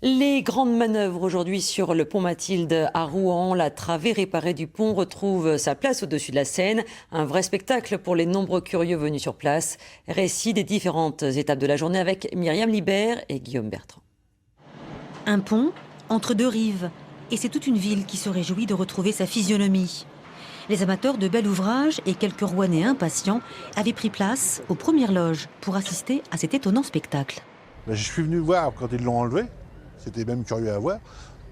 Les grandes manœuvres aujourd'hui sur le pont Mathilde à Rouen. La travée réparée du pont retrouve sa place au-dessus de la Seine. Un vrai spectacle pour les nombreux curieux venus sur place. Récit des différentes étapes de la journée avec Myriam Libert et Guillaume Bertrand. Un pont entre deux rives. Et c'est toute une ville qui se réjouit de retrouver sa physionomie. Les amateurs de bel ouvrage et quelques Rouennais impatients avaient pris place aux premières loges pour assister à cet étonnant spectacle. Je suis venu voir quand ils l'ont enlevé. C'était même curieux à voir.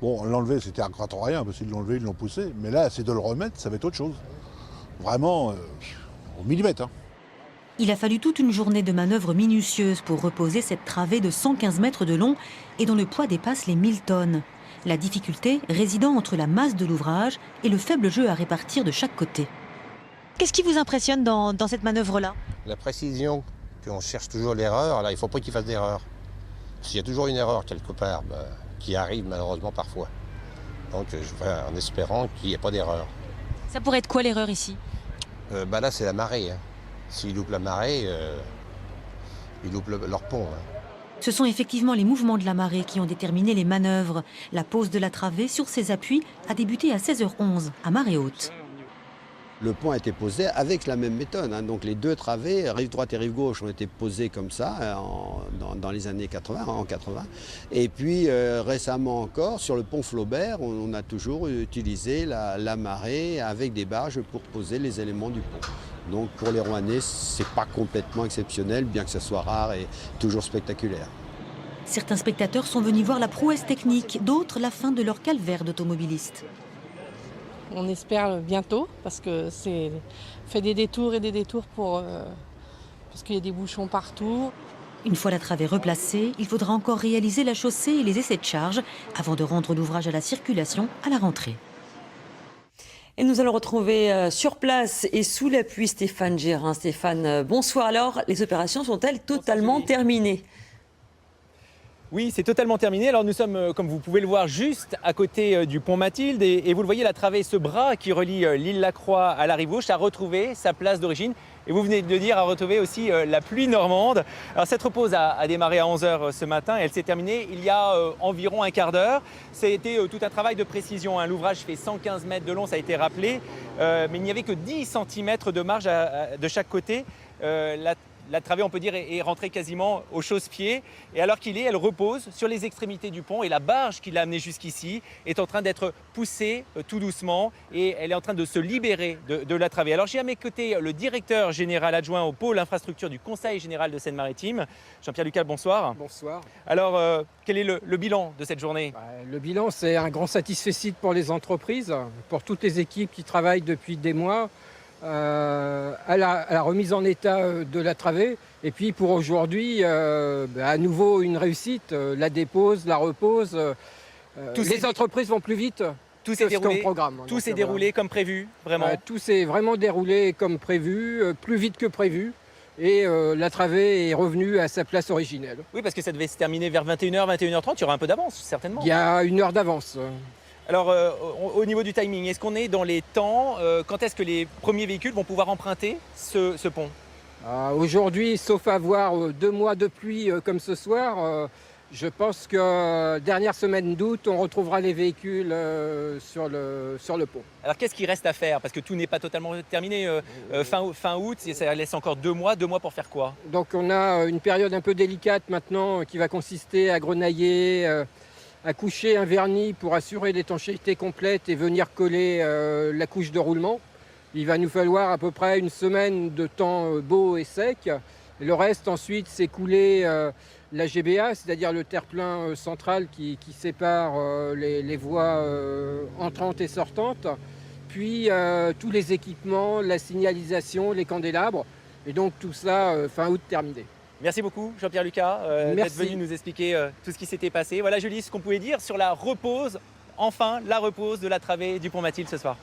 Bon, l'enlever, c'était un craton rien, parce qu'ils l'ont enlevé, ils l'ont poussé. Mais là, c'est de le remettre, ça va être autre chose. Vraiment, au millimètre. Hein. Il a fallu toute une journée de manœuvres minutieuses pour reposer cette travée de 115 mètres de long et dont le poids dépasse les 1000 tonnes. La difficulté résidant entre la masse de l'ouvrage et le faible jeu à répartir de chaque côté. Qu'est-ce qui vous impressionne dans cette manœuvre-là? La précision, qu'on cherche toujours l'erreur, là, il ne faut pas qu'il fasse d'erreur. Parce qu'il y a toujours une erreur quelque part, qui arrive malheureusement parfois. Donc je vais en espérant qu'il n'y ait pas d'erreur. Ça pourrait être quoi l'erreur ici? Là, c'est la marée. Hein. S'ils loupent la marée, ils loupent leur pont. Hein. Ce sont effectivement les mouvements de la marée qui ont déterminé les manœuvres. La pose de la travée sur ses appuis a débuté à 16h11, à marée haute. Le pont a été posé avec la même méthode. Hein. Donc les deux travées, rive droite et rive gauche, ont été posées comme ça dans les années 80, en 80. Et puis récemment encore, sur le pont Flaubert, on a toujours utilisé la marée avec des barges pour poser les éléments du pont. Donc pour les Rouennais, ce n'est pas complètement exceptionnel, bien que ce soit rare et toujours spectaculaire. Certains spectateurs sont venus voir la prouesse technique, d'autres la fin de leur calvaire d'automobiliste. On espère bientôt parce que c'est fait des détours et des détours parce qu'il y a des bouchons partout. Une fois la travée replacée, il faudra encore réaliser la chaussée et les essais de charge avant de rendre l'ouvrage à la circulation à la rentrée. Et nous allons retrouver sur place et sous l'appui Stéphane Gérin. Stéphane, bonsoir. Alors, les opérations sont-elles totalement terminées ? Oui, c'est totalement terminé. Alors nous sommes, comme vous pouvez le voir, juste à côté du pont Mathilde. Et vous le voyez, la travée, ce bras qui relie l'île Lacroix à la rive gauche, a retrouvé sa place d'origine. Et vous venez de dire, a retrouvé aussi la pluie normande. Alors cette repose a démarré à 11h ce matin et elle s'est terminée il y a environ un quart d'heure. Ça a été tout un travail de précision. Hein. L'ouvrage fait 115 mètres de long, ça a été rappelé. Mais il n'y avait que 10 cm de marge de chaque côté. La travée, on peut dire, est rentrée quasiment au chausse-pied. Et alors elle repose sur les extrémités du pont. Et la barge qui l'a amenée jusqu'ici est en train d'être poussée tout doucement. Et elle est en train de se libérer de la travée. Alors j'ai à mes côtés le directeur général adjoint au pôle infrastructure du Conseil général de Seine-Maritime. Jean-Pierre Lucas, bonsoir. Bonsoir. Alors, quel est le bilan de cette journée? Le bilan, c'est un grand satisfecit pour les entreprises, pour toutes les équipes qui travaillent depuis des mois. À la remise en état de la travée et puis pour aujourd'hui à nouveau une réussite, la dépose, la repose, les entreprises vont plus vite. Tout s'est déroulé, programme. Tout s'est déroulé comme prévu, vraiment. Tout s'est vraiment déroulé comme prévu, plus vite que prévu. Et la travée est revenue à sa place originelle. Oui, parce que ça devait se terminer vers 21h, 21h30, il y aura un peu d'avance, certainement. Il y a 1 heure d'avance. Alors, au niveau du timing, est-ce qu'on est dans les temps? Quand est-ce que les premiers véhicules vont pouvoir emprunter ce pont? Aujourd'hui, sauf avoir 2 mois de pluie comme ce soir, je pense que dernière semaine d'août, on retrouvera les véhicules sur le pont. Alors, qu'est-ce qu'il reste à faire? Parce que tout n'est pas totalement terminé. Fin août, ça laisse encore 2 mois. 2 mois pour faire quoi? Donc, on a une période un peu délicate maintenant qui va consister à grenailler, à coucher un vernis pour assurer l'étanchéité complète et venir coller la couche de roulement. Il va nous falloir à peu près 1 semaine de temps beau et sec. Le reste ensuite, c'est couler la GBA, c'est-à-dire le terre-plein central qui sépare les voies entrantes et sortantes. Puis tous les équipements, la signalisation, les candélabres. Et donc tout ça, fin août terminé. Merci beaucoup Jean-Pierre Lucas d'être venu nous expliquer tout ce qui s'était passé. Voilà Julie, ce qu'on pouvait dire sur la repose, enfin la repose de la travée du pont Mathilde ce soir.